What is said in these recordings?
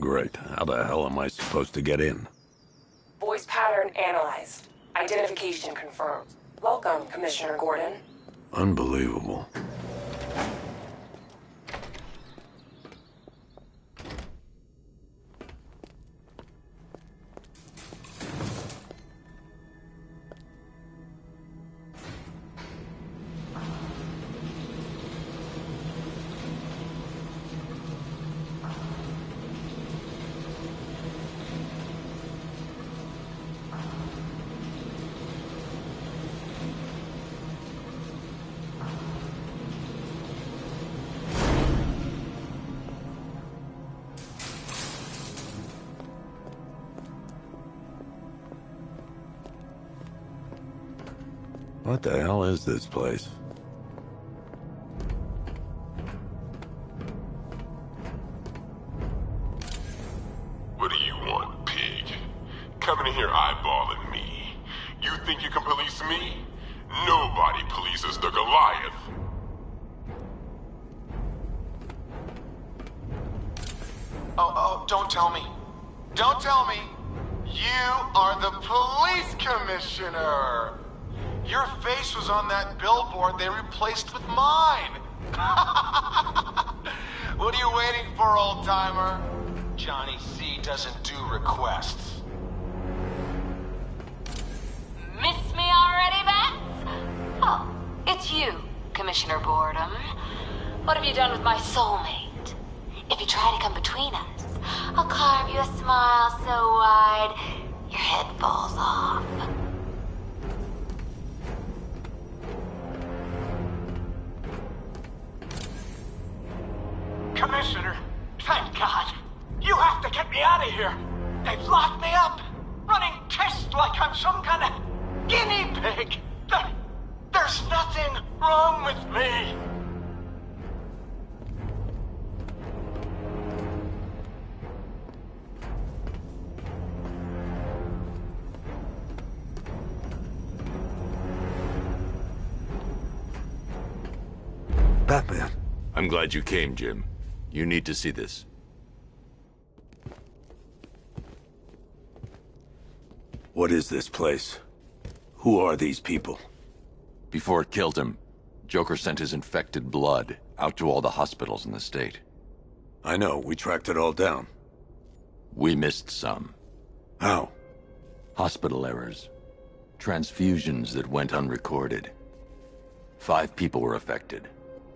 great. How the hell am I supposed to get in? Voice pattern analyzed. Identification confirmed. Welcome, Commissioner Gordon. Unbelievable. What the hell is this place? What do you want, pig? Coming in here eyeballing me. You think you can police me? Nobody polices the Goliath. Oh, don't tell me. Don't tell me. You are the police commissioner. Your face was on that billboard they replaced with mine. What are you waiting for, old-timer? Johnny C doesn't do requests. Miss me already, Bats? Oh, it's you, Commissioner Boredom. What have you done with my soulmate? If you try to come between us, I'll carve you a smile so wide, your head falls off. Commissioner, thank God. You have to get me out of here. They've locked me up, running tests like I'm some kind of guinea pig. There's nothing wrong with me. Batman. I'm glad you came, Jim. You need to see this. What is this place? Who are these people? Before it killed him, Joker sent his infected blood out to all the hospitals in the state. I know, we tracked it all down. We missed some. How? Hospital errors. Transfusions that went unrecorded. 5 people were affected.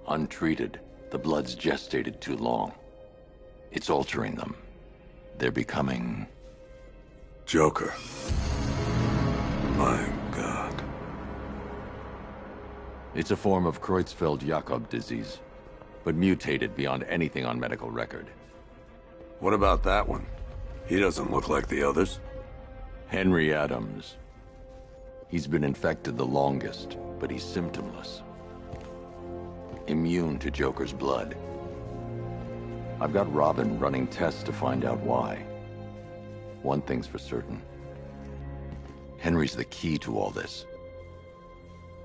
Untreated, the blood's gestated too long. It's altering them. They're becoming... Joker. My God. It's a form of Creutzfeldt-Jakob disease, but mutated beyond anything on medical record. What about that one? He doesn't look like the others. Henry Adams. He's been infected the longest, but he's symptomless. Immune to Joker's blood. I've got Robin running tests to find out why. One thing's for certain. Henry's the key to all this.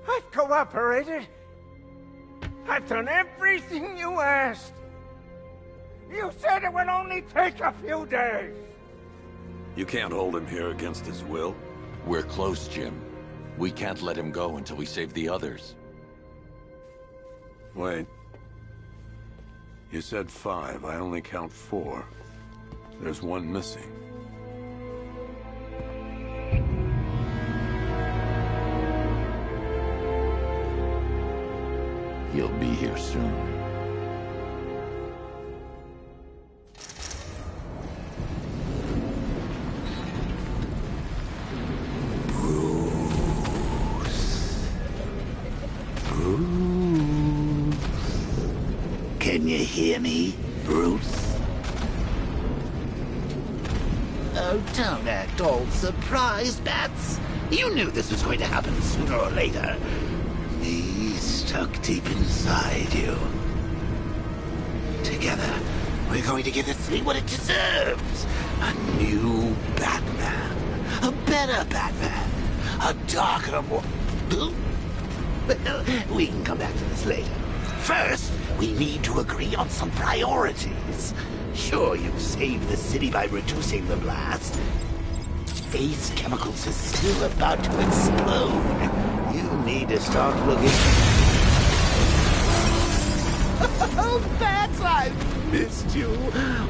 I've cooperated. I've done everything you asked. You said it would only take a few days. You can't hold him here against his will. We're close, Jim. We can't let him go until we save the others. Wait. You said 5. I only count 4. There's one missing. He'll be here soon. Can you hear me, Bruce? Oh, don't act all surprised, Bats. You knew this was going to happen sooner or later. Me stuck deep inside you. Together, we're going to give this thing what it deserves. A new Batman. A better Batman. A darker one. We can come back to this later. First, we need to agree on some priorities. Sure, you saved the city by reducing the blast. Ace Chemicals is still about to explode. You need to start looking... Oh, Bats, I've missed you.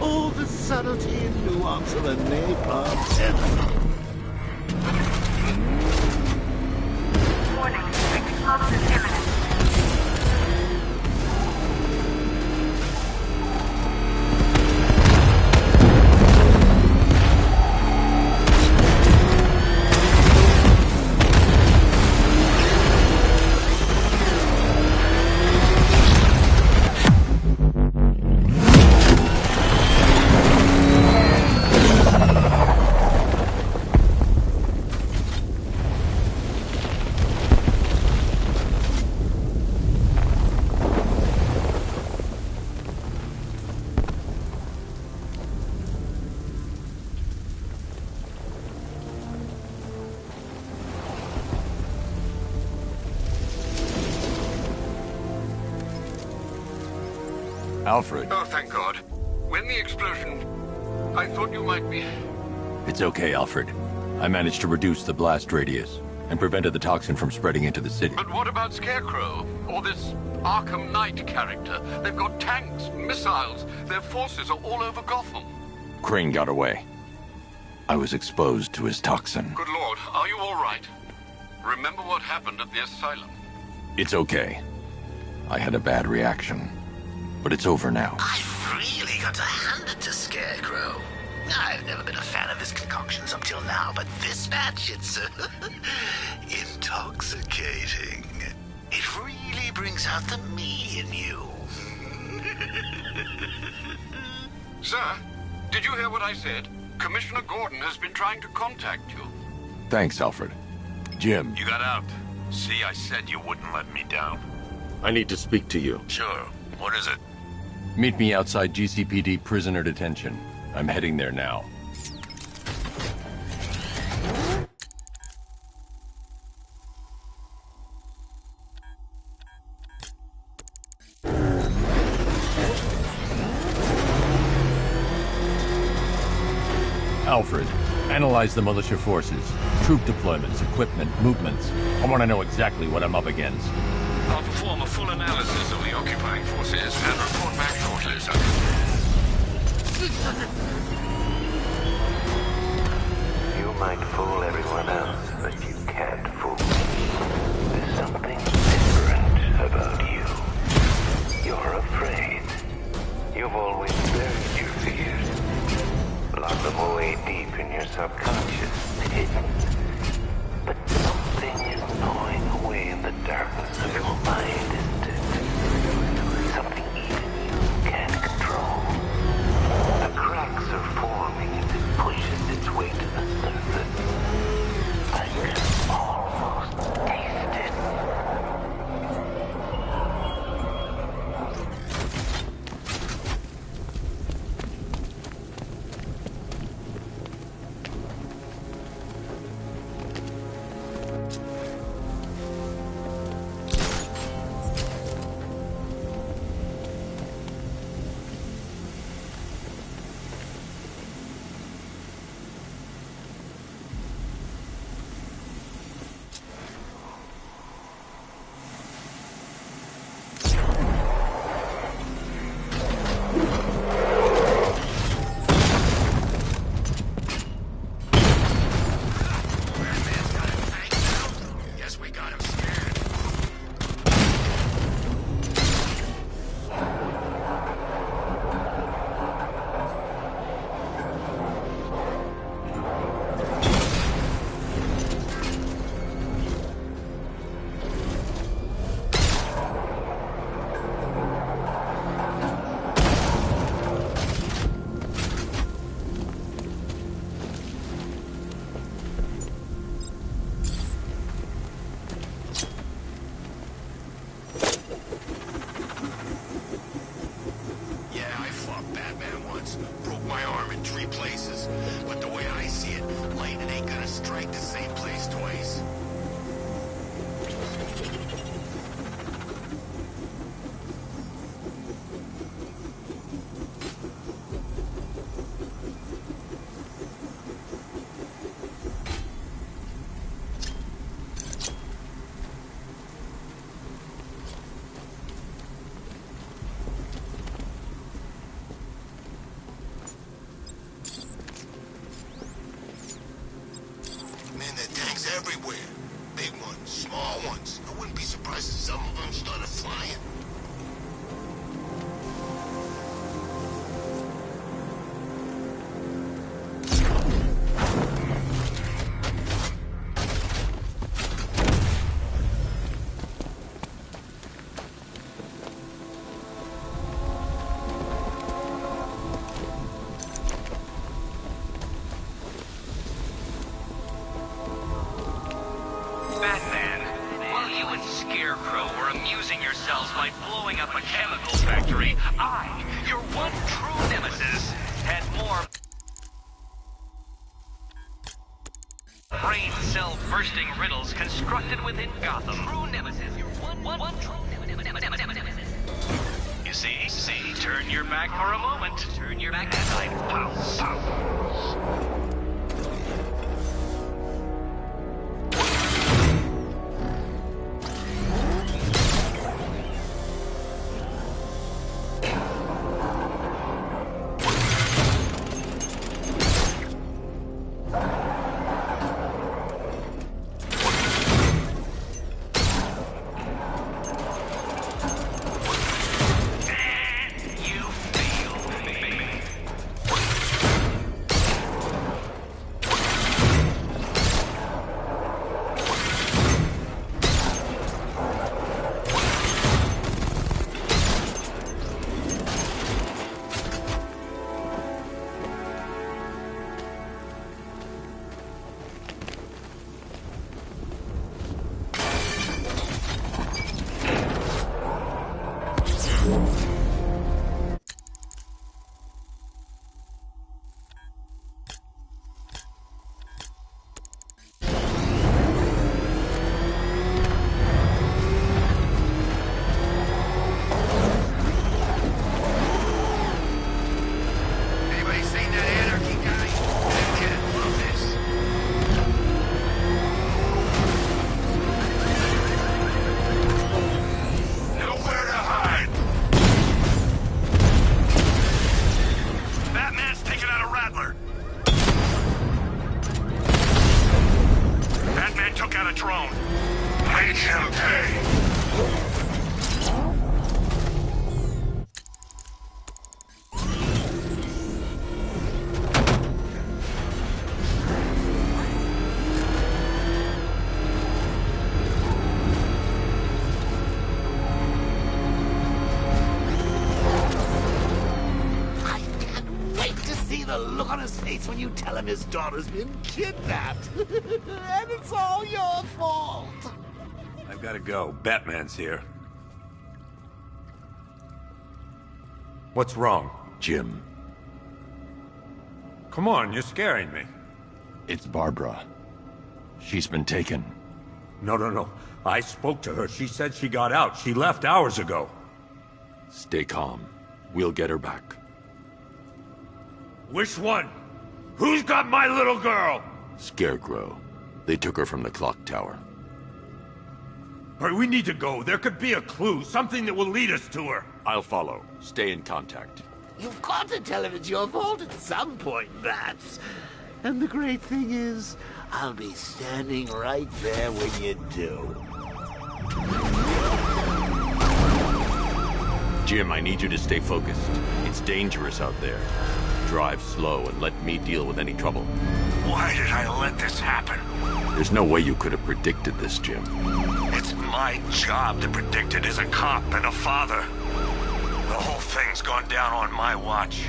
All the subtlety and nuance of a napalm tenor. Warning, explosion imminent. Alfred. Oh, thank God. When the explosion... I thought you might be... It's okay, Alfred. I managed to reduce the blast radius and prevented the toxin from spreading into the city. But what about Scarecrow? Or this Arkham Knight character? They've got tanks, missiles. Their forces are all over Gotham. Crane got away. I was exposed to his toxin. Good Lord, are you all right? Remember what happened at the asylum? It's okay. I had a bad reaction. But it's over now. I've really got to hand it to Scarecrow. I've never been a fan of his concoctions up till now, but this batch, it's intoxicating. It really brings out the me in you. Sir, did you hear what I said? Commissioner Gordon has been trying to contact you. Thanks, Alfred. Jim. You got out. See, I said you wouldn't let me down. I need to speak to you. Sure. What is it? Meet me outside GCPD prisoner detention. I'm heading there now. Alfred, analyze the militia forces, troop deployments, equipment, movements. I want to know exactly what I'm up against. I'll perform a full analysis of the occupying forces and report back shortly, sir. You might fool everyone else, but you can't fool me. There's something different about you. You're afraid. You've always buried your fears. Locked them away deep in your subconscious, hidden. But something is gnawing away in the darkness of your mind, isn't it? Something even you can't control. The cracks are forming as it pushes its way to the surface. I can almost taste it. Batman, while you and Scarecrow were amusing yourselves by blowing up a chemical factory, I, your one true nemesis, had more brain cell bursting riddles constructed within Gotham. True nemesis, your one true nemesis. You see, turn your back for a moment. Turn your back as I pounce. When you tell him his daughter's been kidnapped. And it's all your fault. I've got to go. Batman's here. What's wrong? Jim. Come on, you're scaring me. It's Barbara. She's been taken. No. I spoke to her. She said she got out. She left hours ago. Stay calm. We'll get her back. Which one? Who's got my little girl? Scarecrow. They took her from the clock tower. All right, we need to go. There could be a clue, something that will lead us to her. I'll follow. Stay in contact. You've got to tell him it's your fault at some point, Bats. And the great thing is, I'll be standing right there when you do. Jim, I need you to stay focused. It's dangerous out there. Drive slow and let me deal with any trouble. Why did I let this happen? There's no way you could have predicted this, Jim. It's my job to predict it as a cop and a father. The whole thing's gone down on my watch.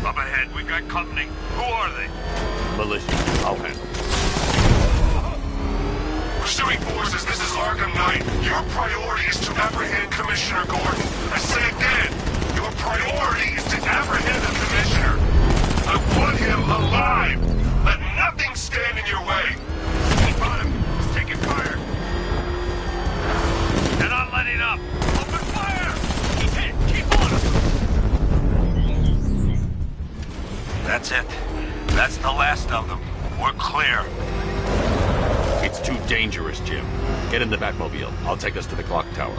Up ahead, we've got company. Who are they? Militia. I'll handle. Pursuing forces, this is Arkham Knight. Your priority is to apprehend Commissioner Gordon. I say again, your priority is to apprehend the Commissioner. I want him alive. Let nothing stand in your way. Keep on him. He's taking fire. They're not letting up. Open fire! Keep hit. Keep on him. That's it. That's the last of them. We're clear. It's too dangerous, Jim. Get in the Batmobile. I'll take us to the clock tower.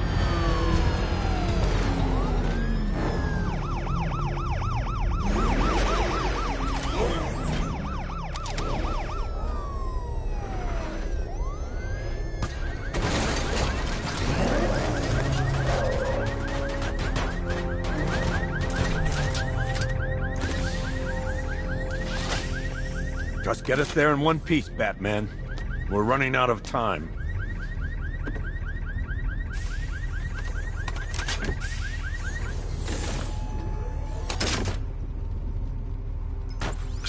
Just get us there in one piece, Batman. We're running out of time.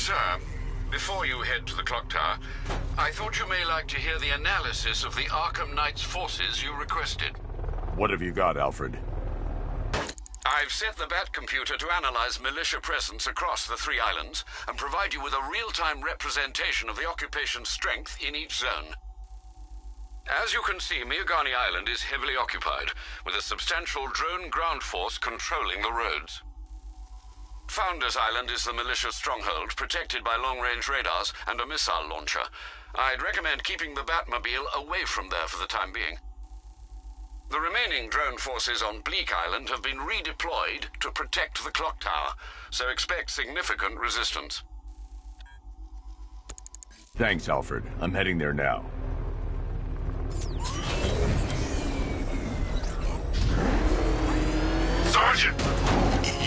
Sir, before you head to the clock tower, I thought you may like to hear the analysis of the Arkham Knight's forces you requested. What have you got, Alfred? I've set the Bat computer to analyze militia presence across the 3 islands and provide you with a real-time representation of the occupation's strength in each zone. As you can see, Miagani Island is heavily occupied, with a substantial drone ground force controlling the roads. Founders Island is the militia stronghold, protected by long-range radars and a missile launcher. I'd recommend keeping the Batmobile away from there for the time being. The remaining drone forces on Bleak Island have been redeployed to protect the clock tower, so expect significant resistance. Thanks, Alfred. I'm heading there now. Sergeant!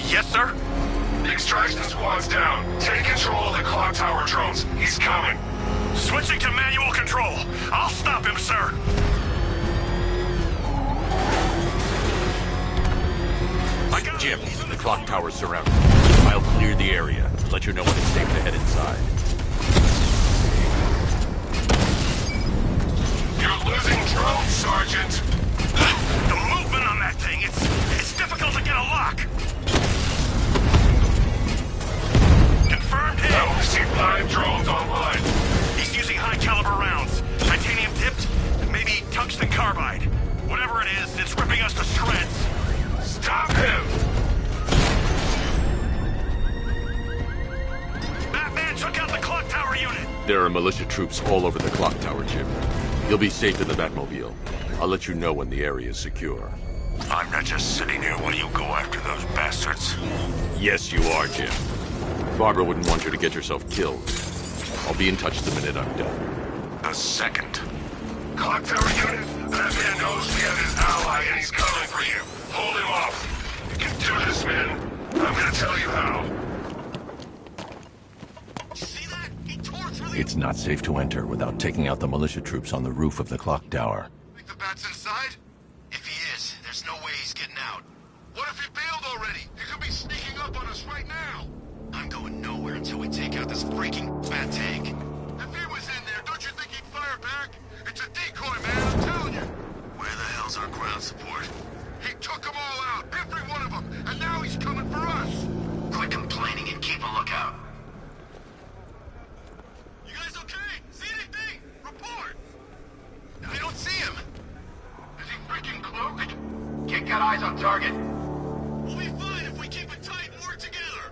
Yes, sir? The extraction squad's down. Take control of the clock tower drones. He's coming. Switching to manual control. I'll stop him, sir. Jim, the clock tower's surrounded. I'll clear the area. Let you know when it's safe to head inside. You're losing drones, Sergeant! The movement on that thing, it's difficult to get a lock. Confirmed hit. I only see 5 drones online. He's using high-caliber rounds. Titanium tipped, maybe tungsten carbide. Whatever it is, it's ripping us to shreds. Stop him! Batman took out the clock tower unit. There are militia troops all over the clock tower, Jim. You'll be safe in the Batmobile. I'll let you know when the area is secure. I'm not just sitting here while you go after those bastards. Yes, you are, Jim. Barbara wouldn't want you to get yourself killed. I'll be in touch the minute I'm done. The second. Clock tower unit, that man knows we have his ally and he's coming for you. Hold him off. You can do this, man. I'm gonna tell you how. See that? He tore through the... It's not safe to enter without taking out the militia troops on the roof of the clock tower. Think the Bat's inside? If he is, there's no way he's getting out. What if he bailed already? He could be sneaking up on us right now. I'm going nowhere until we take out this freaking Bat tank. If he was in there, don't you think he'd fire back? It's a decoy, man, I'm telling you. Where the hell's our ground support? He took them all out, every one of them, and now he's coming for us. Quit complaining and keep a lookout. You guys okay? See anything? Report! I don't see him. Is he freaking cloaked? Can't get eyes on target. We'll be fine if we keep it tight and work together.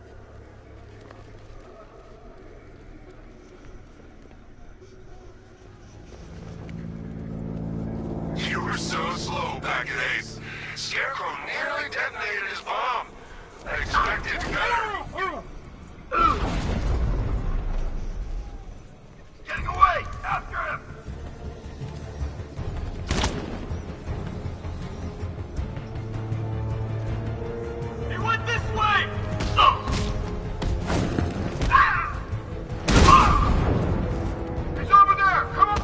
You were so slow back at Ace. Scarecrow nearly detonated his bomb. I expected better. Getting away! After him! He went this way! He's over there! Come on!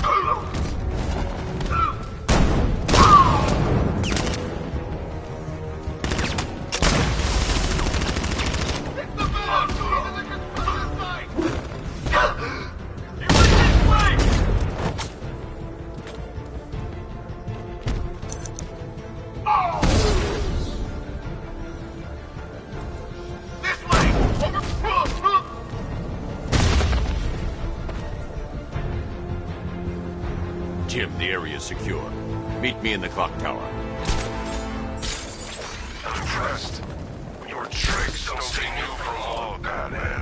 Jim, the area is secure. Meet me in the clock tower. I'm impressed. Your tricks don't stay new for long, Batman.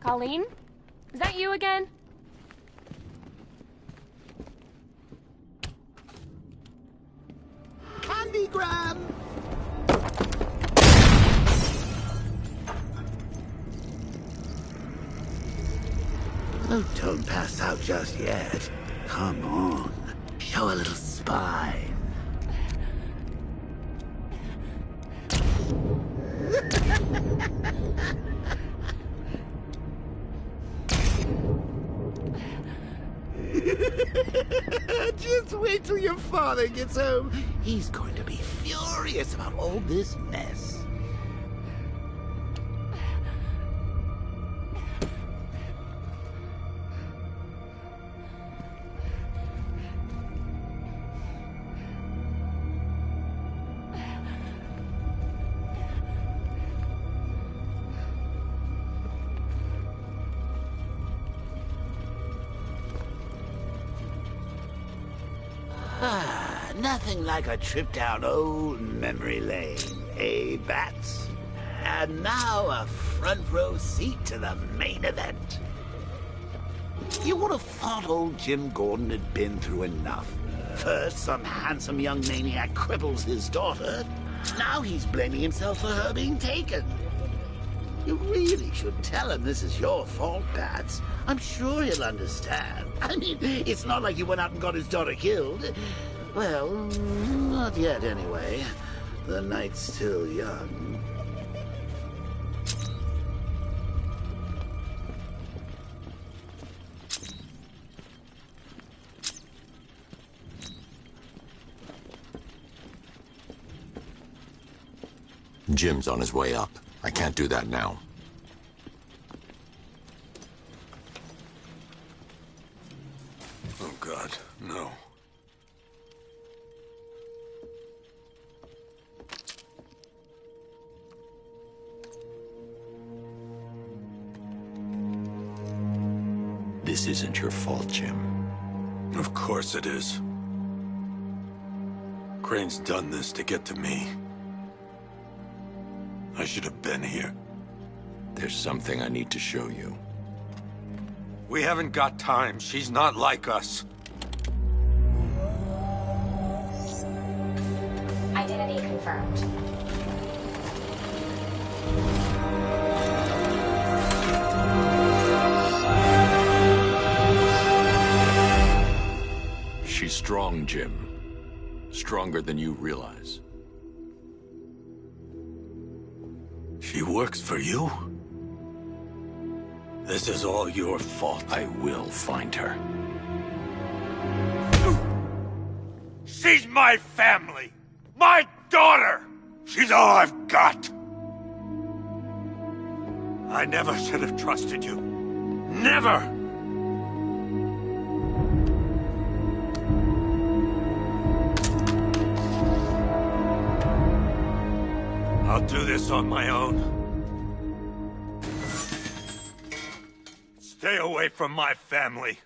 Colleen? Is that you again? Candy grab! Oh, don't pass out just yet. Come on. Show a little spine. Just wait till your father gets home. He's going to be furious about all this mess. Nothing like a trip down old memory lane, eh, Bats? And now a front row seat to the main event. You would have thought old Jim Gordon had been through enough. First, some handsome young maniac cripples his daughter. Now he's blaming himself for her being taken. You really should tell him this is your fault, Bats. I'm sure he'll understand. I mean, it's not like you went out and got his daughter killed. Well, not yet anyway. The night's still young. Jim's on his way up. I can't do that now. Oh, God, no. This isn't your fault, Jim. Of course it is. Crane's done this to get to me. I should have been here. There's something I need to show you. We haven't got time. She's not like us. Identity confirmed. She's strong, Jim. Stronger than you realize. She works for you? This is all your fault. I will find her. She's my family! My daughter! She's all I've got! I never should have trusted you. Never! I'll do this on my own. Stay away from my family.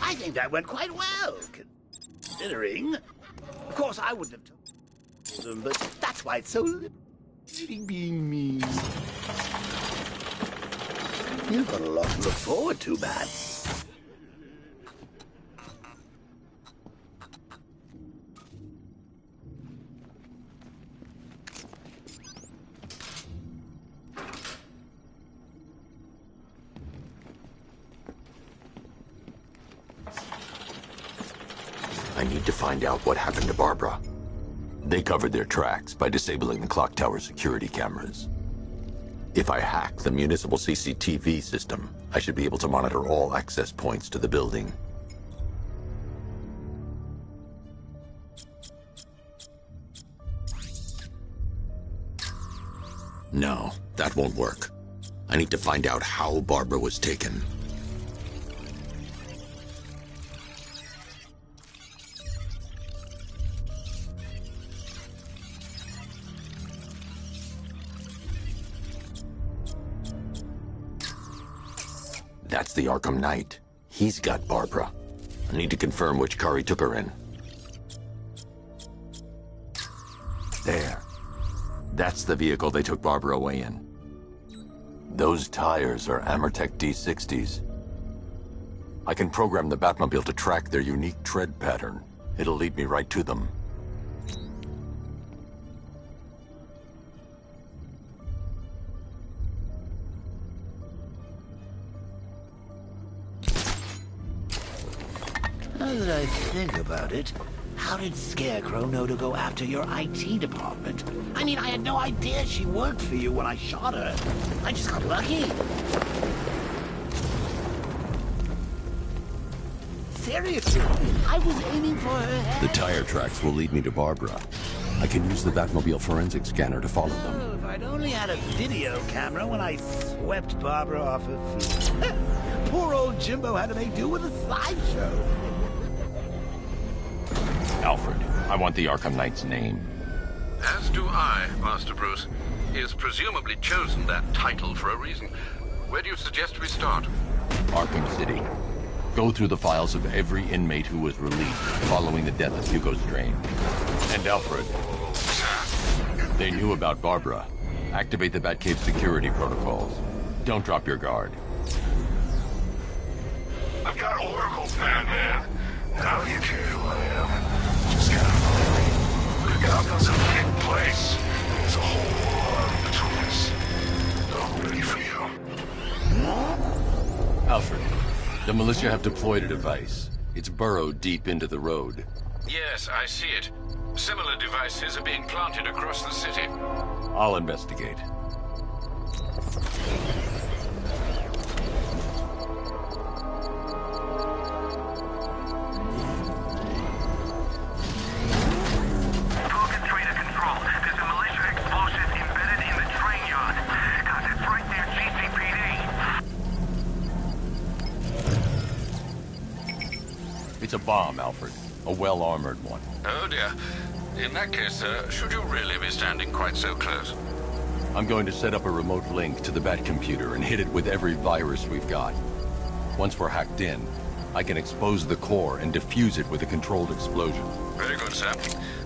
I think that went quite well, considering. Of course, I wouldn't have told them, but that's why it's so liberating being me. You've got a lot to look forward to, Bats. I need to find out what happened to Barbara. They covered their tracks by disabling the clock tower security cameras. If I hack the municipal CCTV system, I should be able to monitor all access points to the building. No, that won't work. I need to find out how Barbara was taken. That's the Arkham Knight. He's got Barbara. I need to confirm which car he took her in. There. That's the vehicle they took Barbara away in. Those tires are Amertech D60s. I can program the Batmobile to track their unique tread pattern. It'll lead me right to them. Now that I think about it, how did Scarecrow know to go after your IT department? I mean, I had no idea she worked for you when I shot her. I just got lucky. Seriously, I was aiming for her head. The tire tracks will lead me to Barbara. I can use the Batmobile forensic scanner to follow them. Oh, if I'd only had a video camera when I swept Barbara off her feet. Poor old Jimbo had to make do with a slideshow. Alfred, I want the Arkham Knight's name. As do I, Master Bruce. He has presumably chosen that title for a reason. Where do you suggest we start? Arkham City. Go through the files of every inmate who was released following the death of Hugo Strange. And Alfred. They knew about Barbara. Activate the Batcave security protocols. Don't drop your guard. I've got Oracle, Batman. Now you care who I am. Just gotta believe me. Gotham's a big place. There's a whole lot between us. I'm ready for you. Alfred, the militia have deployed a device. It's burrowed deep into the road. Yes, I see it. Similar devices are being planted across the city. I'll investigate. It's a bomb, Alfred. A well-armored one. Oh dear. In that case, should you really be standing quite so close? I'm going to set up a remote link to the Bat computer and hit it with every virus we've got. Once we're hacked in, I can expose the core and defuse it with a controlled explosion. Very good, sir.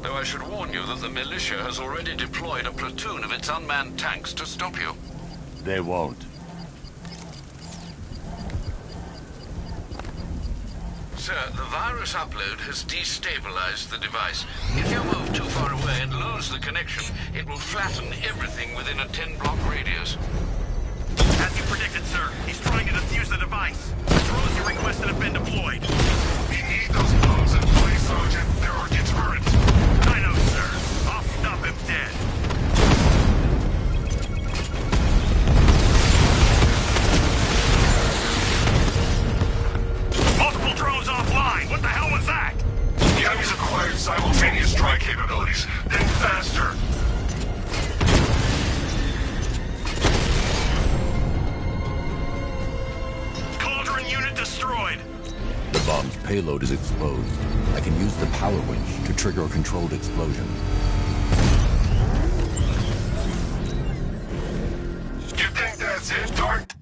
Though I should warn you that the militia has already deployed a platoon of its unmanned tanks to stop you. They won't. Sir, the virus upload has destabilized the device. If you move too far away and lose the connection, it will flatten everything within a 10-block radius. As you predicted, sir, he's trying to defuse the device. Drones you requested have been deployed. We need those bombs in place, Sergeant. They're our deterrent. I know, sir. I'll stop him dead. Multiple drones offline. What the hell was that? The enemy's acquired simultaneous strike capabilities. Then faster. Cauldron unit destroyed. The bomb's payload is exposed. I can use the power winch to trigger a controlled explosion. You think that's it, Dark?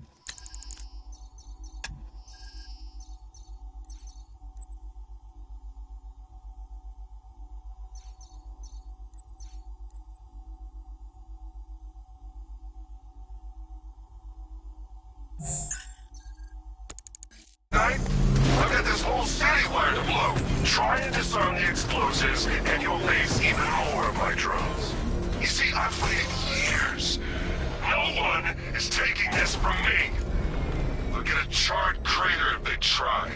I've got this whole city wired to blow. Try and disarm the explosives, and you'll face even more of my drones. You see, I've waited years. No one is taking this from me. They'll get a charred crater if they try.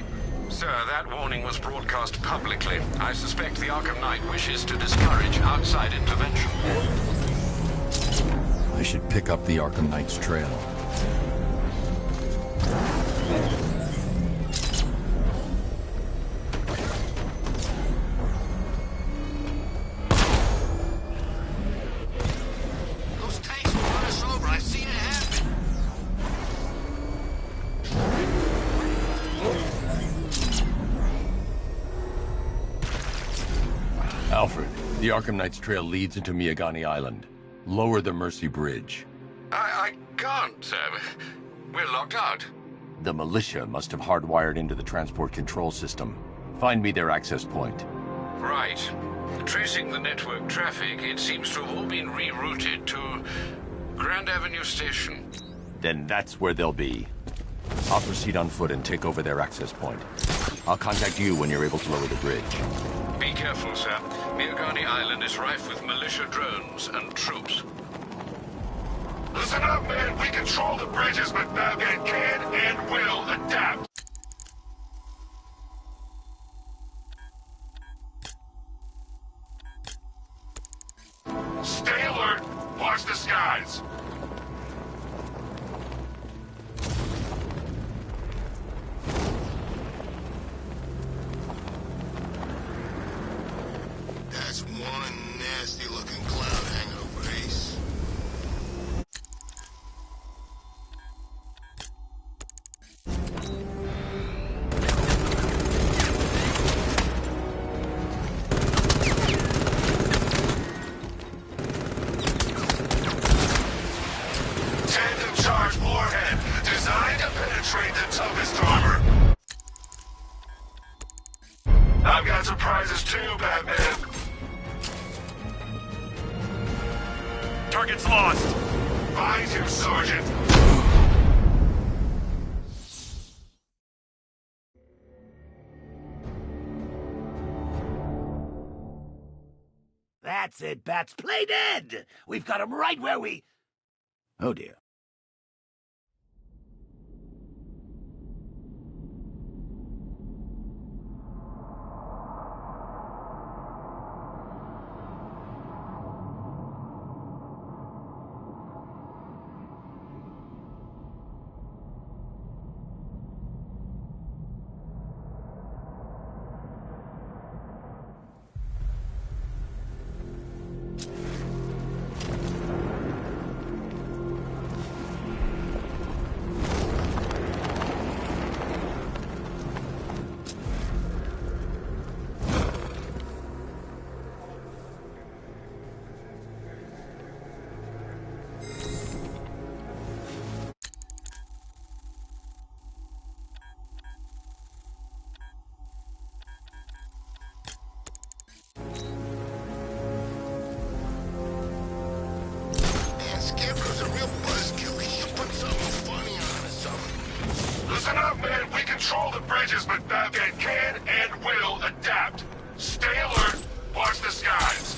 Sir, that warning was broadcast publicly. I suspect the Arkham Knight wishes to discourage outside intervention. I should pick up the Arkham Knight's trail. Those tanks will run us over. I've seen it happen. Alfred, the Arkham Knight's trail leads into Miagani Island. Lower the Mercy Bridge. I can't, sir. We're locked out. The militia must have hardwired into the transport control system. Find me their access point. Right. Tracing the network traffic, it seems to have all been rerouted to Grand Avenue Station. Then that's where they'll be. I'll proceed on foot and take over their access point. I'll contact you when you're able to lower the bridge. Be careful, sir. Miagani Island is rife with militia drones and troops. Listen up, man. We control the bridges, but Batman can and will adapt. Stay alert. Watch the skies. That's one nasty-looking cloud hanging over Ace. Tandem charge warhead, designed to penetrate the toughest armor. I've got surprises too, Batman. Target's lost. Find him, Sergeant. That's it, Bats. Play dead! We've got him right where we... Oh, dear. Scarecrow's a real buzzkill. He should put something funny on or something. Listen up, man. We control the bridges, but Batman can and will adapt. Stay alert. Watch the skies.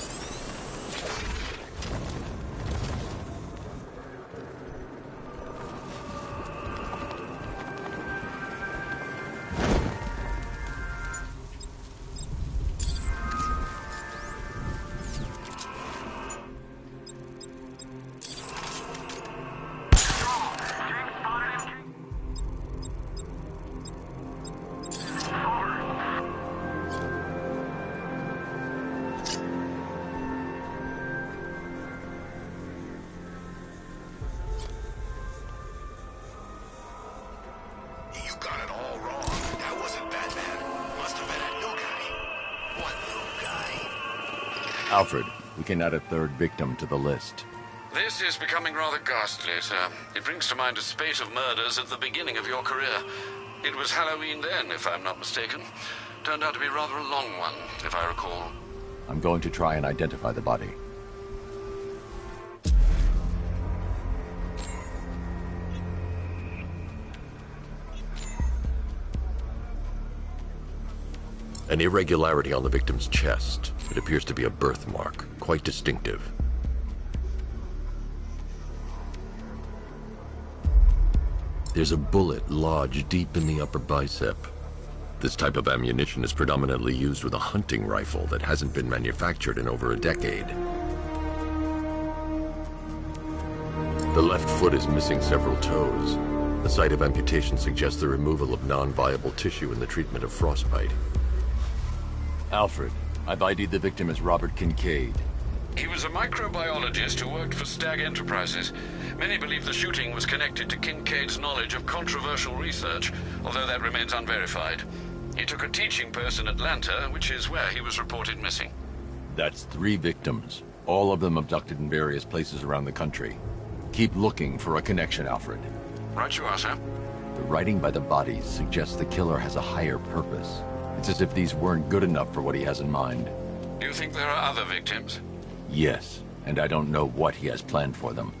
You got it all wrong. That wasn't Batman. Must have been that new guy. What new guy? Alfred, we can add a third victim to the list. This is becoming rather ghastly, sir. It brings to mind a spate of murders at the beginning of your career. It was Halloween then, if I'm not mistaken. Turned out to be rather a long one, if I recall. I'm going to try and identify the body. An irregularity on the victim's chest. It appears to be a birthmark, quite distinctive. There's a bullet lodged deep in the upper bicep. This type of ammunition is predominantly used with a hunting rifle that hasn't been manufactured in over a decade. The left foot is missing several toes. The site of amputation suggests the removal of non-viable tissue in the treatment of frostbite. Alfred, I've ID'd the victim as Robert Kincaid. He was a microbiologist who worked for Stag Enterprises. Many believe the shooting was connected to Kincaid's knowledge of controversial research, although that remains unverified. He took a teaching post in Atlanta, which is where he was reported missing. That's 3 victims, all of them abducted in various places around the country. Keep looking for a connection, Alfred. Right you are, sir. The writing by the bodies suggests the killer has a higher purpose. It's as if these weren't good enough for what he has in mind. Do you think there are other victims? Yes, and I don't know what he has planned for them.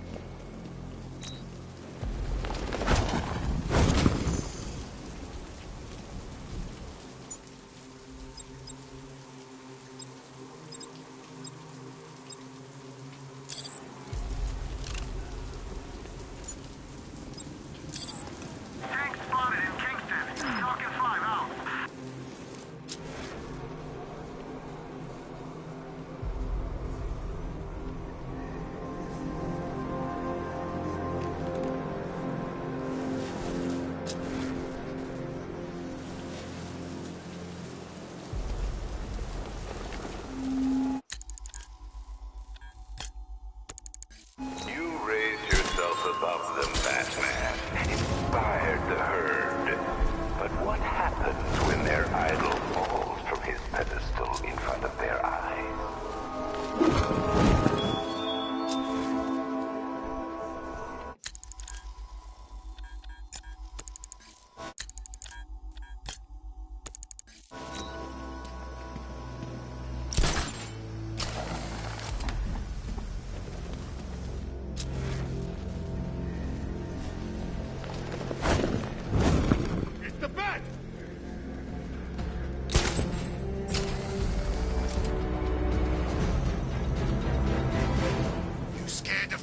You raise yourself above them, Batman. Inspired the herd. But what happens when their idol falls from his pedestal in front of their eyes?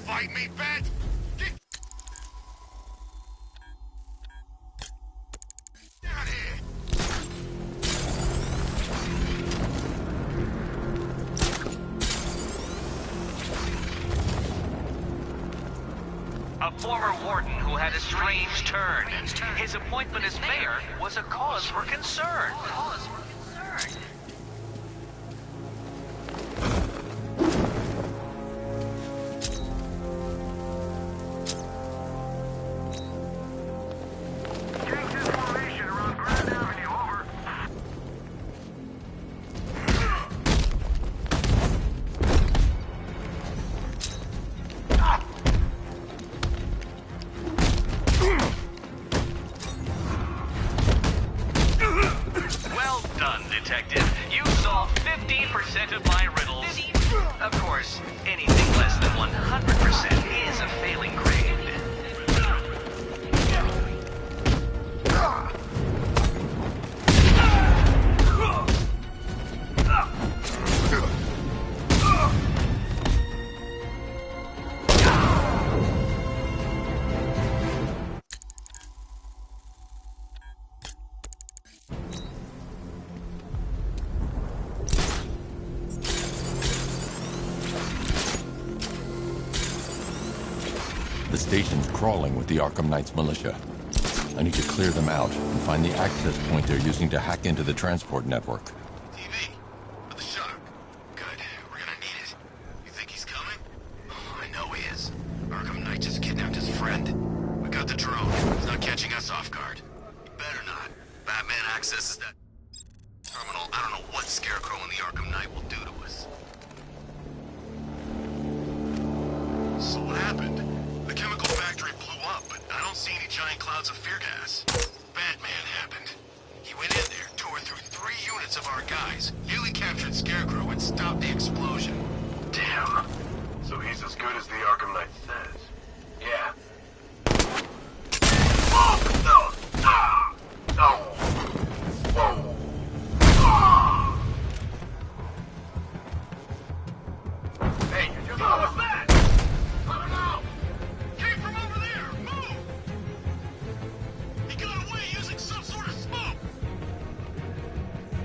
Fight me, Bat! Get down here! A former warden who had a strange turn. His appointment as mayor was a cause for concern. Detective, you solved 15% of my riddles. Of course, anything less than 100% is a failing grade. The station's crawling with the Arkham Knight's militia. I need to clear them out and find the access point they're using to hack into the transport network. TV. With the shutter. Good. We're gonna need it. You think he's coming? Oh, I know he is. Arkham Knight just kidnapped his friend. We got the drone. He's not catching us off guard. He better not. Batman accesses that terminal. I don't know what Scarecrow and the Arkham Knight will do to us. So what happened? The chemical factory blew up, but I don't see any giant clouds of fear gas. Batman happened. He went in there, tore through 3 units of our guys, nearly captured Scarecrow, and stopped the explosion. Damn. So he's as good as the Arkham Knight says. Yeah. Hey, you're just almost back! I don't know! Came from over there! Move! He got away using some sort of smoke!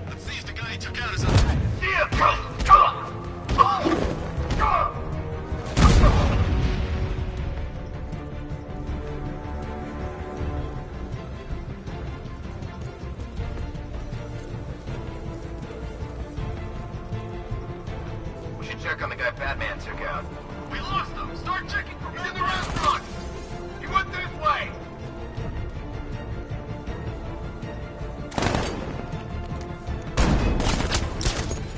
Let's see if the guy he took out is on... We should check on the guy Batman took out. We lost him! Start checking for more in the restaurant! He went this way!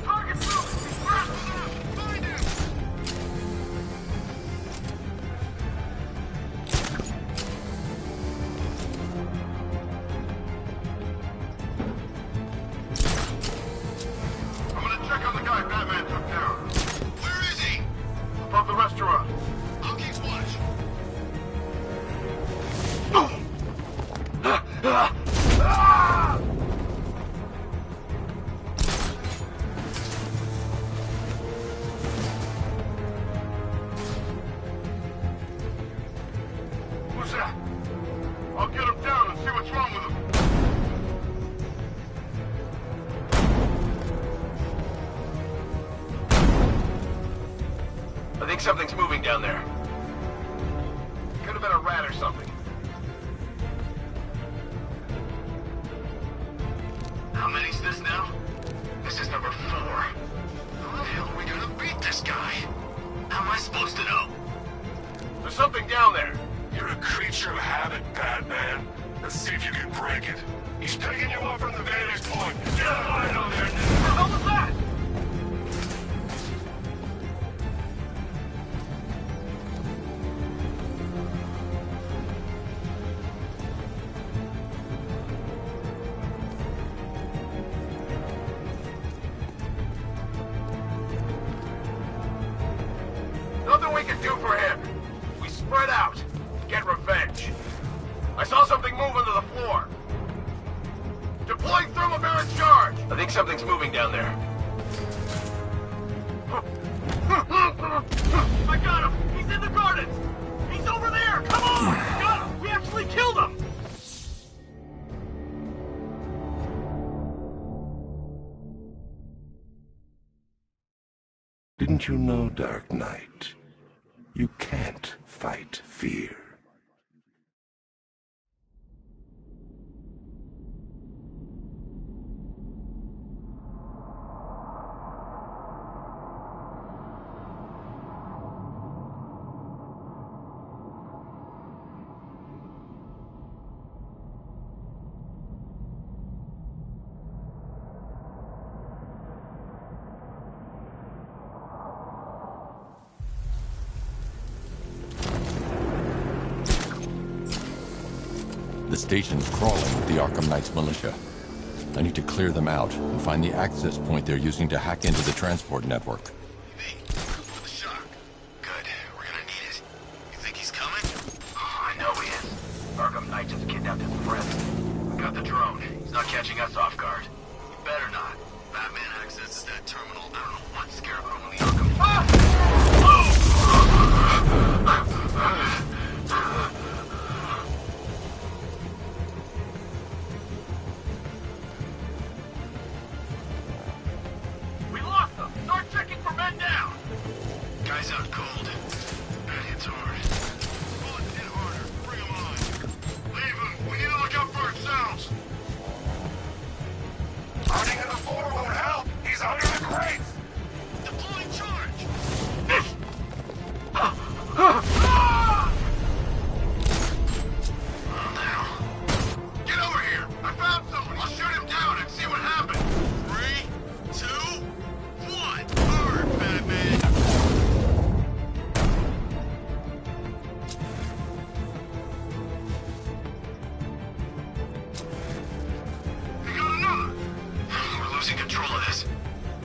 Target's moving! Fast enough! Find him! think something's moving down there. Could have been a rat or something. How many's this now? This is number 4. How the hell are we gonna beat this guy? How am I supposed to know? There's something down there. You're a creature of habit, Batman. Let's see if you can break it. He's picking you up from the vantage point. Get a line on there now. What the hell was that? Nothing we can do for him. We spread out. Get revenge. I saw something move under the floor. Deploying thermobaric charge! I think something's moving down there. I got him! He's in the gardens! He's over there! Come on! Got him! We actually killed him! Didn't you know, Dark Knight? You can't fight fear. The station's crawling with the Arkham Knight's militia. I need to clear them out and find the access point they're using to hack into the transport network. Good. We're gonna need it. You think he's coming? Oh, I know he is. Arkham Knight just kidnapped his friend. We got the drone. He's not catching us off guard. You better not. Batman accesses that terminal. I don't know what Scarecrow and the Arkham... Guys out cold. It's hard. Bullets hit harder. Bring them on. Leave them. We need to look out for ourselves. Running in the floor won't help. He's under the crates. Deploying charge. Get over here. I found someone. I'll shoot him down and see what happens. 3, 2, 1. Hard, Batman. Losing control of this.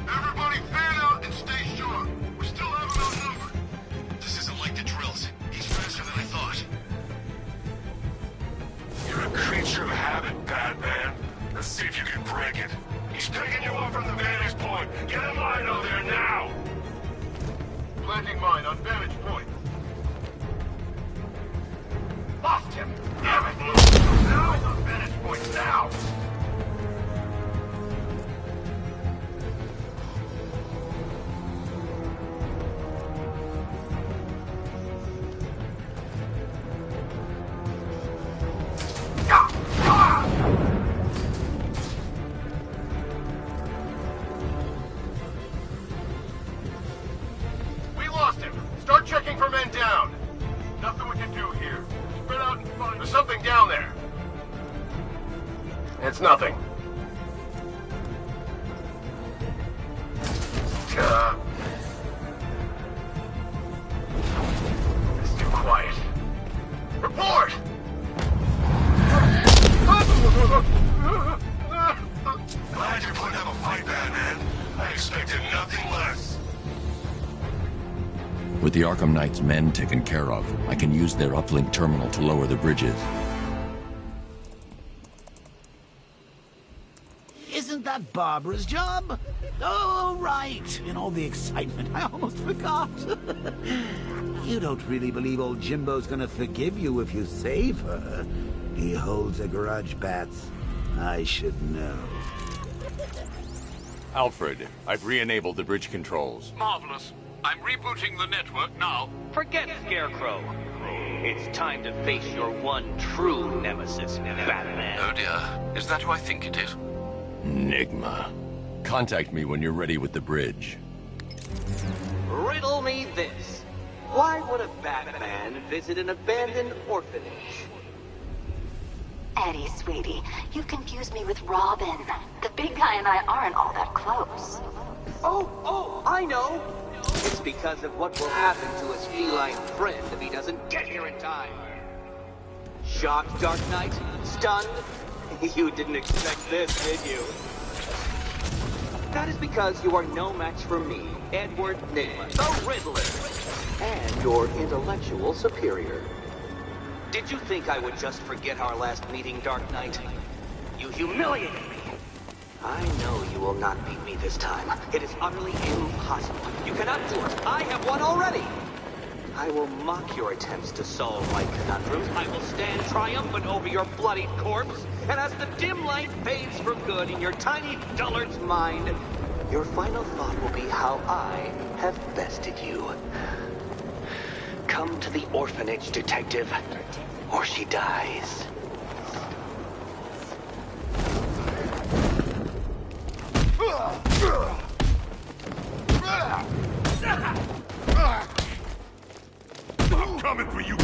Everybody fan out and stay sharp. We still have him outnumbered. This isn't like the drills. He's faster than I thought. You're a creature of habit, Batman. Let's see if you can break it. He's picking you up from the vantage point. Get a line on there now! Planting mine on vantage point. Lost him! Damn it! Now he's on vantage point now! We lost him! Start checking for men down! Nothing we can do here. Spread out and find... There's something down there! It's nothing. It's too quiet. Report! Glad you're putting up a fight, Batman. I expected nothing less. With the Arkham Knight's men taken care of, I can use their uplink terminal to lower the bridges. Isn't that Barbara's job? Oh, right. In all the excitement, I almost forgot. You don't really believe old Jimbo's gonna forgive you if you save her. He holds a grudge, Bats. I should know. Alfred, I've re-enabled the bridge controls. Marvelous. I'm rebooting the network now. Forget Scarecrow. It's time to face your one true nemesis, Batman. Oh dear. Is that who I think it is? Enigma. Contact me when you're ready with the bridge. Riddle me this. Why would a Batman visit an abandoned orphanage? Eddie, sweetie, you confused me with Robin. The big guy and I aren't all that close. Oh, I know! It's because of what will happen to his feline friend if he doesn't get here in time. Shocked, Dark Knight? Stunned? You didn't expect this, did you? That is because you are no match for me, Edward Nygma, the Riddler, and your intellectual superior. Did you think I would just forget our last meeting, Dark Knight? You humiliated me. I know you will not beat me this time. It is utterly impossible. You cannot do it. I have won already. I will mock your attempts to solve my conundrums. I will stand triumphant over your bloodied corpse. And as the dim light fades for good in your tiny dullard's mind, your final thought will be how I have bested you. Come to the orphanage, detective, or she dies. I'm coming for you!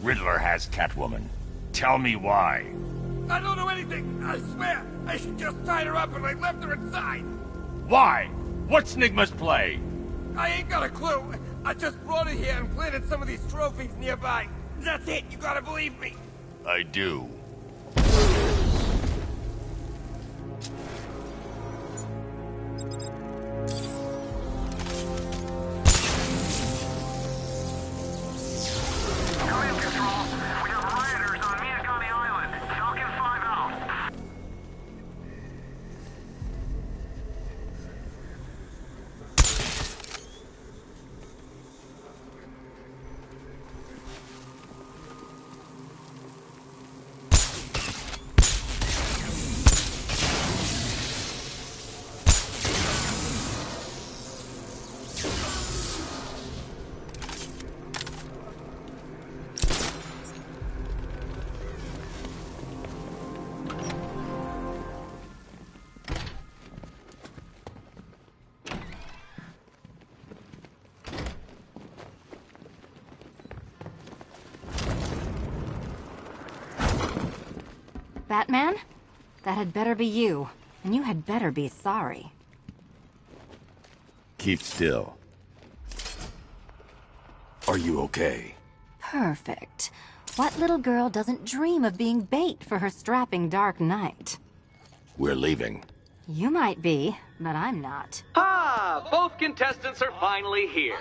Riddler has Catwoman. Tell me why. I don't know anything, I swear. I just tied her up and I left her inside. Why? What's Nygma's play? I ain't got a clue. I just brought her here and planted some of these trophies nearby. That's it, you gotta believe me. I do. Batman? That had better be you. And you had better be sorry. Keep still. Are you okay? Perfect. What little girl doesn't dream of being bait for her strapping Dark Knight? We're leaving. You might be, but I'm not. Ah, both contestants are finally here.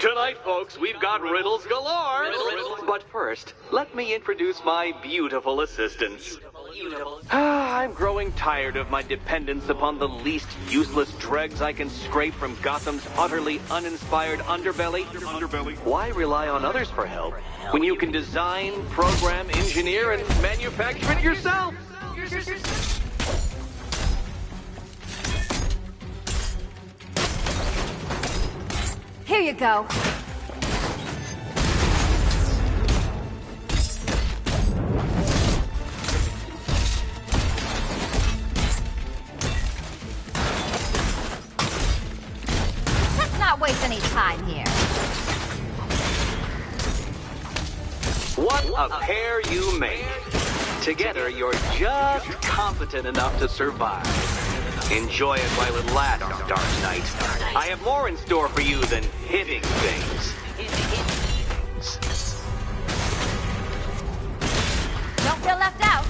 Tonight, folks, we've got riddles galore. But first, let me introduce my beautiful assistants. I'm growing tired of my dependence upon the least useless dregs I can scrape from Gotham's utterly uninspired underbelly. Why rely on others for help when you can design, program, engineer, and manufacture it yourself? Here you go. Let's not waste any time here. What a pair you make. Together, you're just competent enough to survive. Enjoy it while it lasts, Dark Knight. I have more in store for you than hitting things. Don't feel left out.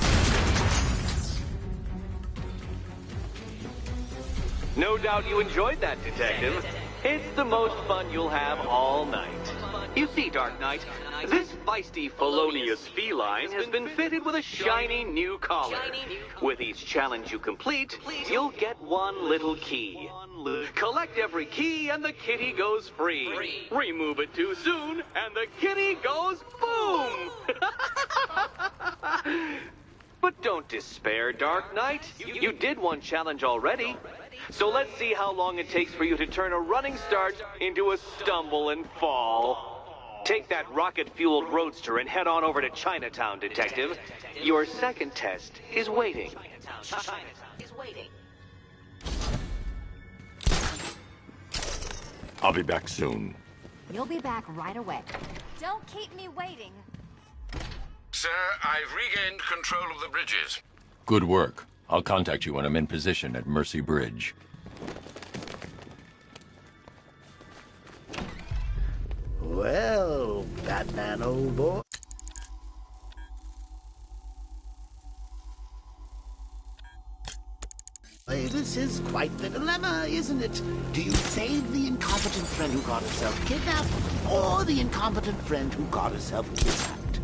No doubt you enjoyed that, Detective. It's the most fun you'll have all night. You see, Dark Knight, this feisty felonious feline has been fitted with a shiny new collar. With each challenge you complete, you'll get one little key. Collect every key and the kitty goes free. Remove it too soon and the kitty goes boom! But don't despair, Dark Knight. You did one challenge already. So let's see how long it takes for you to turn a running start into a stumble and fall. Take that rocket-fueled roadster and head on over to Chinatown, Detective. Your second test is waiting. I'll be back soon. You'll be back right away. Don't keep me waiting. Sir, I've regained control of the bridges. Good work. I'll contact you when I'm in position at Mercy Bridge. Well, Batman, old boy. Hey, this is quite the dilemma, isn't it? Do you save the incompetent friend who got herself kidnapped, or the incompetent friend who got herself kidnapped?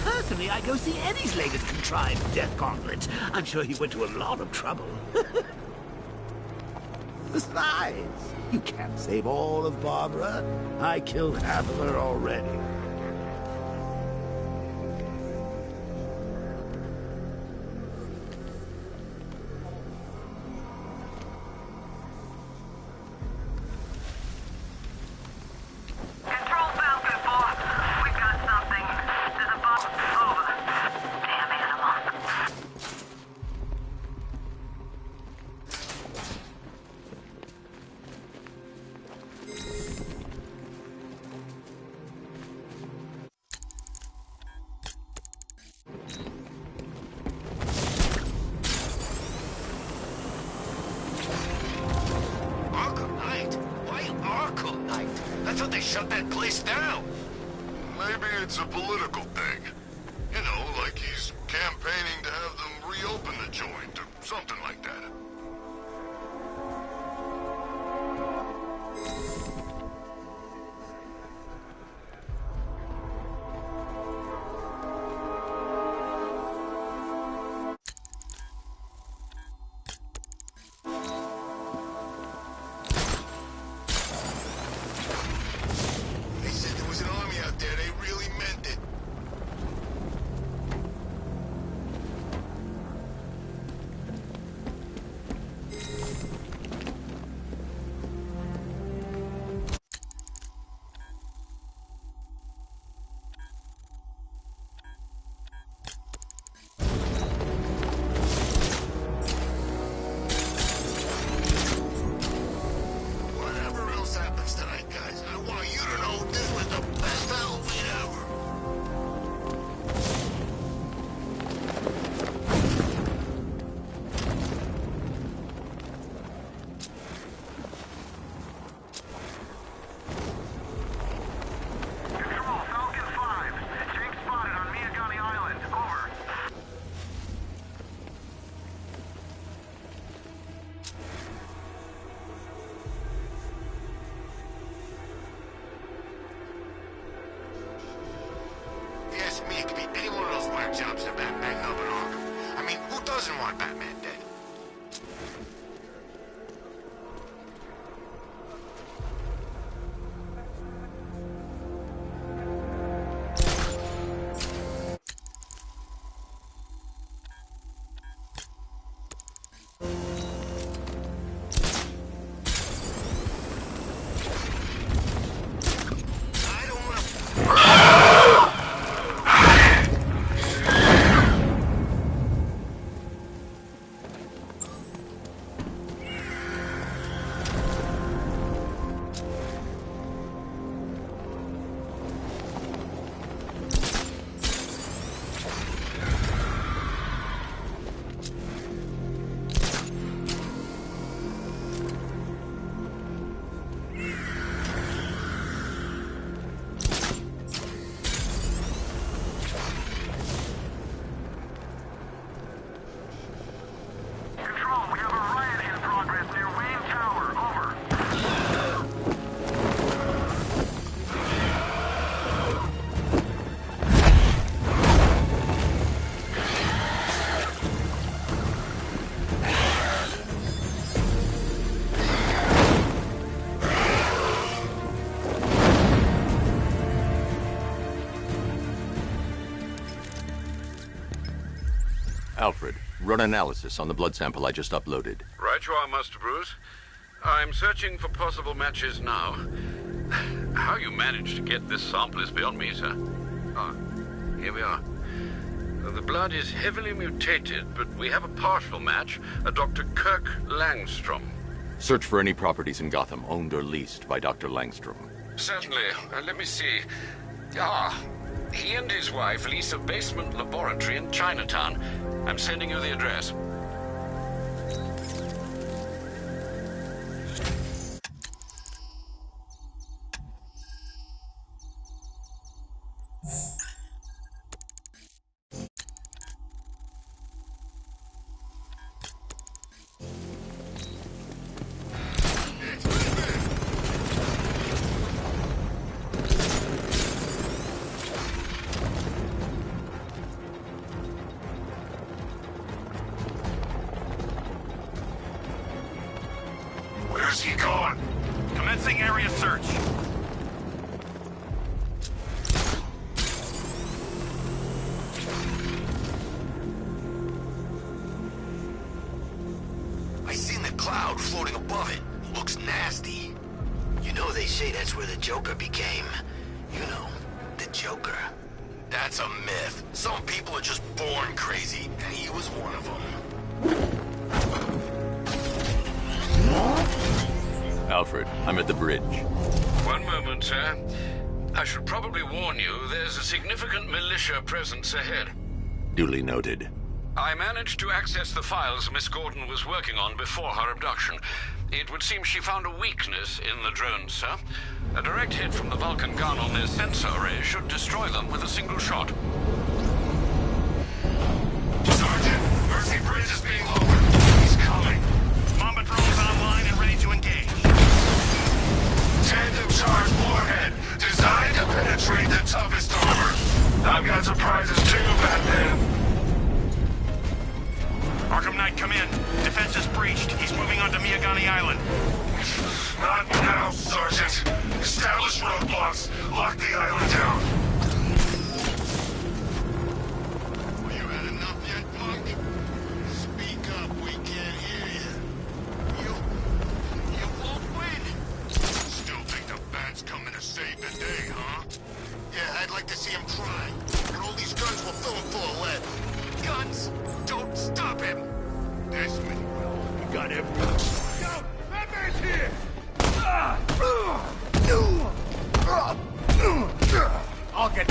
Personally, I go see Eddie's latest contrived death gauntlet. I'm sure he went to a lot of trouble. Besides, you can't save all of Barbara. I killed half of her already. Shut that place down. Maybe it's a political thing. You know, like he's campaigning to have them reopen the joint or something like that. Jobs to Batman up in Arkham. I mean, who doesn't want Batman dead? Alfred, run analysis on the blood sample I just uploaded. Right you are, Master Bruce. I'm searching for possible matches now. How you managed to get this sample is beyond me, sir. Ah, here we are. The blood is heavily mutated, but we have a partial match, a Dr. Kirk Langstrom. Search for any properties in Gotham owned or leased by Dr. Langstrom. Certainly. Let me see. He and his wife lease a basement laboratory in Chinatown. I'm sending you the address. Where's he gone? Commencing area search. I seen the cloud floating above it. Looks nasty. You know they say that's where the Joker became. You know, the Joker. That's a myth. Some people are just born crazy, and he was one of them. Alfred, I'm at the bridge. One moment, sir. I should probably warn you, there's a significant militia presence ahead. Duly noted. I managed to access the files Miss Gordon was working on before her abduction. It would seem she found a weakness in the drones, sir. A direct hit from the Vulcan gun on their sensor array should destroy them with a single shot. Sergeant, Mercy Bridge is being lowered. He's coming. Mamba drones online and ready to engage. Tandem charge warhead, designed to penetrate the toughest armor. I've got surprises too, Batman. Arkham Knight, come in. Defense is breached. He's moving onto Miyagani Island. Not now, Sergeant. Establish roadblocks. Lock the island down. You had enough yet, punk? Speak up, we can't hear you. You won't win. Still think the bat's coming to save the day, huh? Yeah, I'd like to see him try. And all these guns will fill him full of lead. Guns? Don't stop him! Desmond, we got everything. Yo, Batman's here! I'll get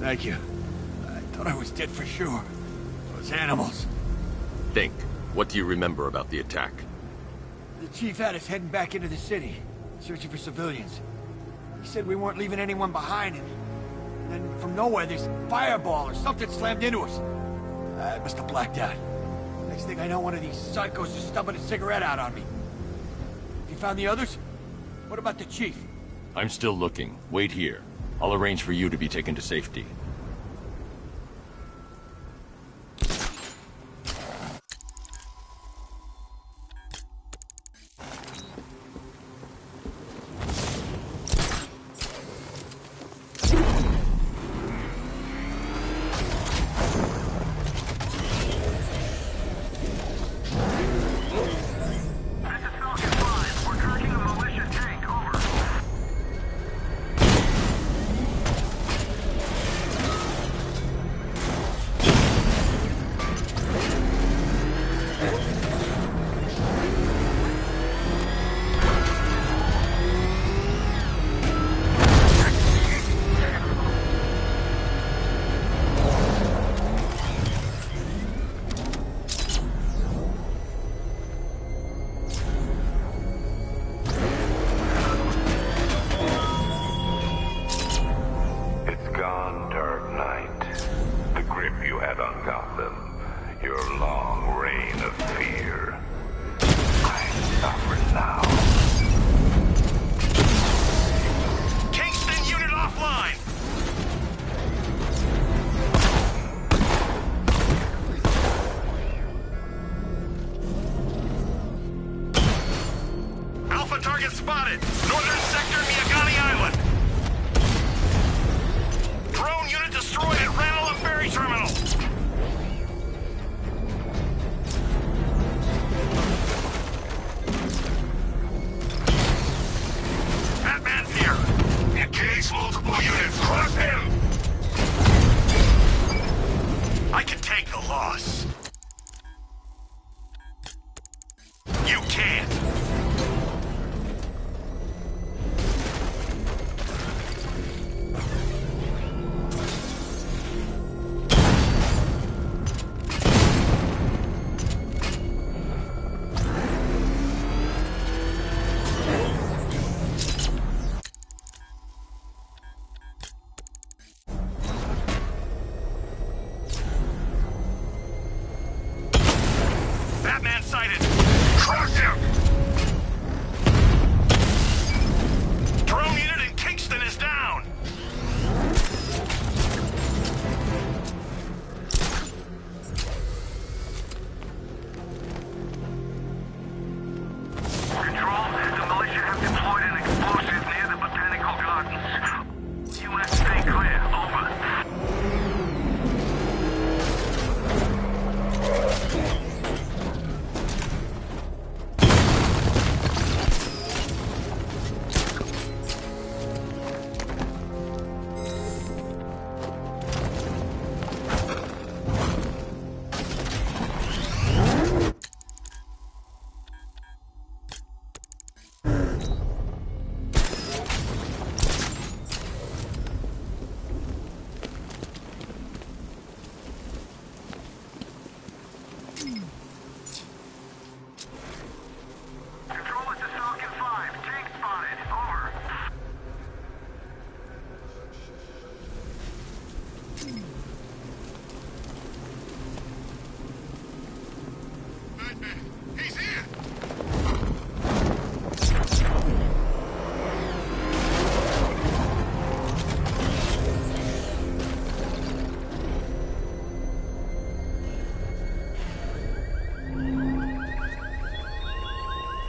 Thank you. I thought I was dead for sure. Those animals. Think. What do you remember about the attack? The chief had us heading back into the city, searching for civilians. He said we weren't leaving anyone behind, and then from nowhere this fireball or something slammed into us. I must have blacked out. Next thing I know, one of these psychos is stubbing a cigarette out on me. Have you found the others? What about the chief? I'm still looking. Wait here. I'll arrange for you to be taken to safety. grip you had on Gotham, your long reign of fear. I suffer now. Kingston unit offline! Alpha target spotted! Northern sector, Miyagani Island! Drone unit destroyed at Randall and Ferry Terminal! Batman's here! Engage multiple units! Crush him! I can take the loss. You can't. Batman sighted! Crush him! Drone unit in Kingston is down! Control, the militia have deployed an explosive near the Botanical Gardens. Units stay clear. Over. Control, it's a Falcon 5. Tank spotted. Over. Batman, he's here!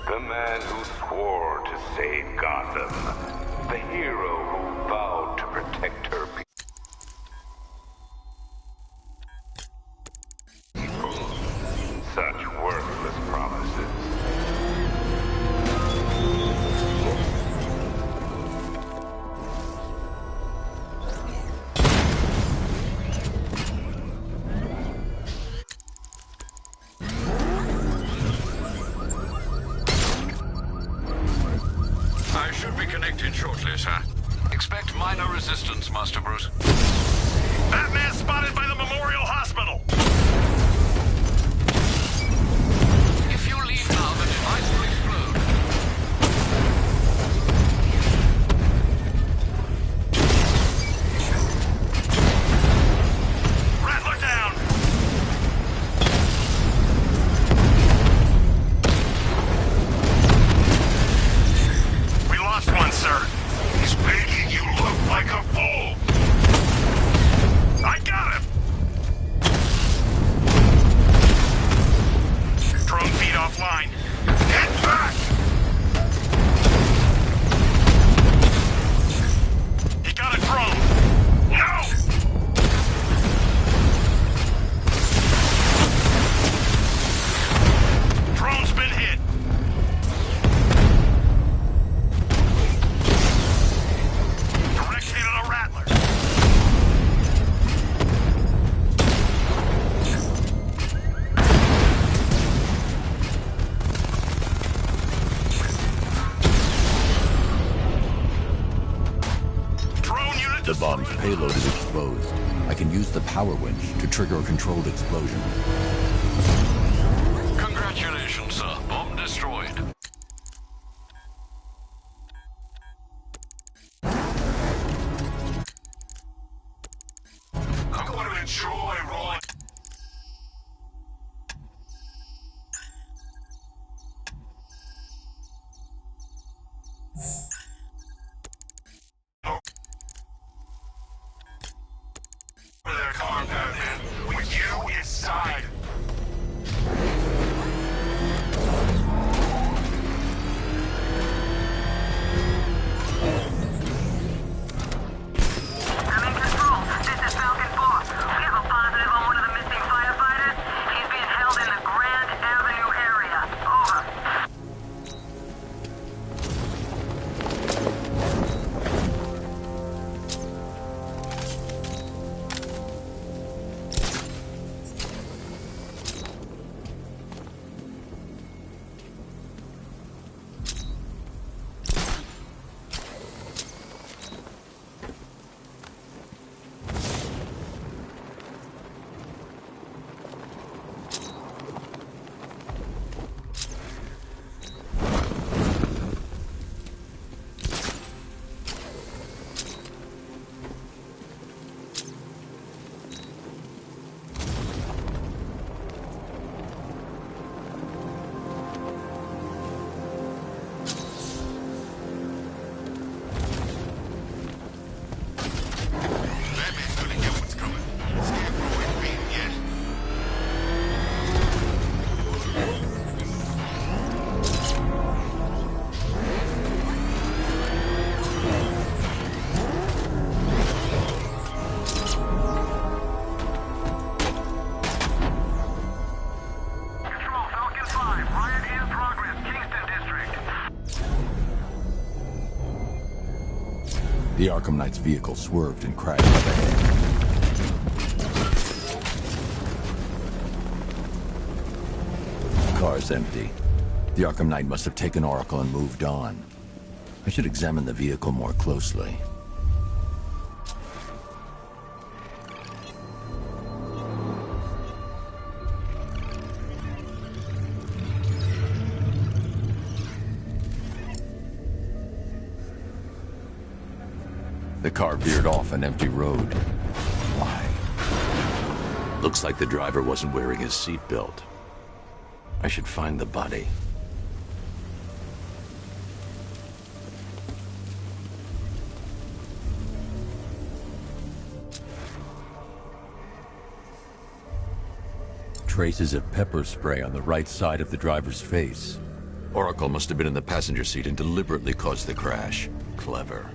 The man who swore to save Gotham. The hero who vowed to protect her people. Such worthless promises. I should be connected shortly, sir. Expect minor resistance, Master Bruce. Batman spotted by the Memorial Hospital! If you leave now, the device will explode. Rattler down! We lost one, sir. He's making you look like a fool! I got him! Drone feed offline. Get back! He got a drone! No! Drone's been hit! Direct hit on a Rattler! Drone unit The bomb's payload is exposed. I can use the power winch to trigger a controlled explosion. Congratulations, sir. Bomb destroyed. I'm going to enjoy rolling inside. The Arkham Knight's vehicle swerved and crashed up ahead. The car's empty. The Arkham Knight must have taken Oracle and moved on. I should examine the vehicle more closely. The car veered off an empty road. Why? Looks like the driver wasn't wearing his seatbelt. I should find the body. Traces of pepper spray on the right side of the driver's face. Oracle must have been in the passenger seat and deliberately caused the crash. Clever.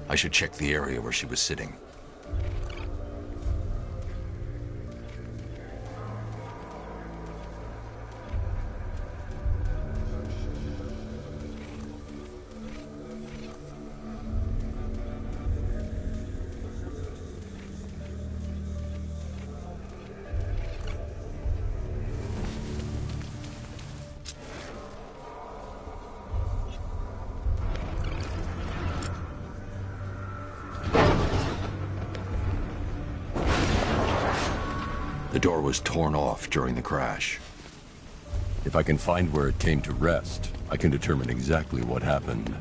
I should check the area where she was sitting. The door was torn off during the crash. If I can find where it came to rest, I can determine exactly what happened.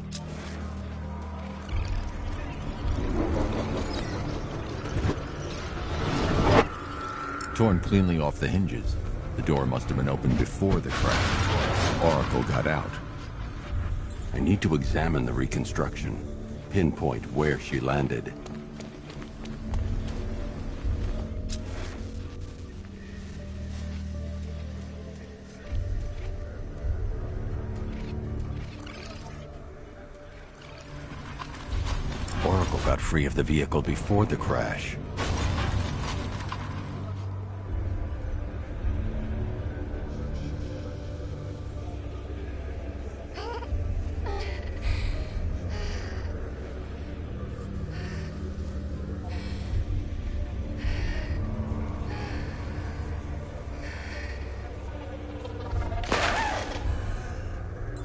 Torn cleanly off the hinges. The door must have been opened before the crash. Oracle got out. I need to examine the reconstruction, pinpoint where she landed. Oracle got free of the vehicle before the crash.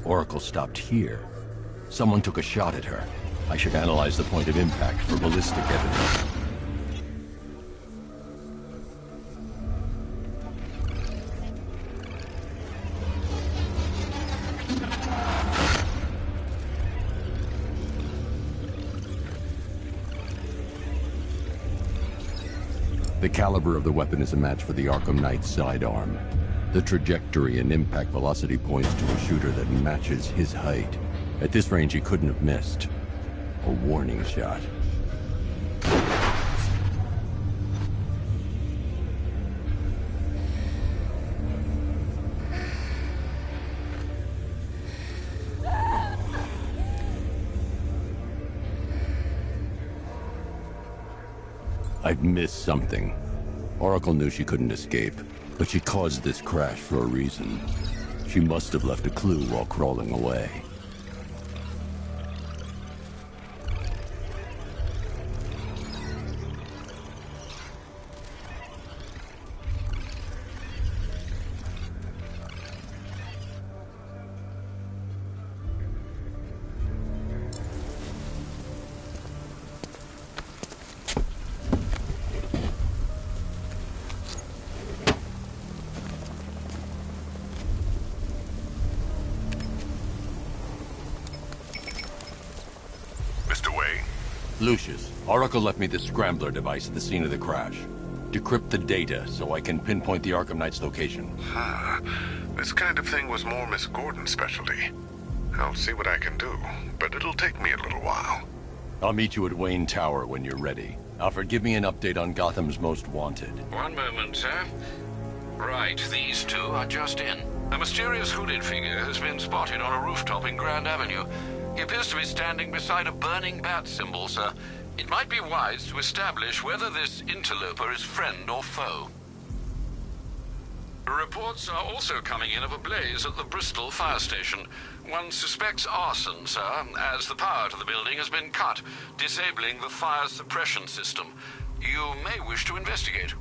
Oracle stopped here. Someone took a shot at her. I should analyze the point of impact for ballistic evidence. The caliber of the weapon is a match for the Arkham Knight's sidearm. The trajectory and impact velocity points to a shooter that matches his height. At this range, he couldn't have missed. A warning shot. I've missed something. Oracle knew she couldn't escape, but she caused this crash for a reason. She must have left a clue while crawling away. Lucius, Oracle left me the scrambler device at the scene of the crash. Decrypt the data so I can pinpoint the Arkham Knight's location. This kind of thing was more Miss Gordon's specialty. I'll see what I can do, but it'll take me a little while. I'll meet you at Wayne Tower when you're ready. Alfred, give me an update on Gotham's Most Wanted. One moment, sir. Right, these two are just in. A mysterious hooded figure has been spotted on a rooftop in Grand Avenue. He appears to be standing beside a burning bat symbol, sir. It might be wise to establish whether this interloper is friend or foe. Reports are also coming in of a blaze at the Bristol fire station. One suspects arson, sir, as the power to the building has been cut, disabling the fire suppression system. You may wish to investigate.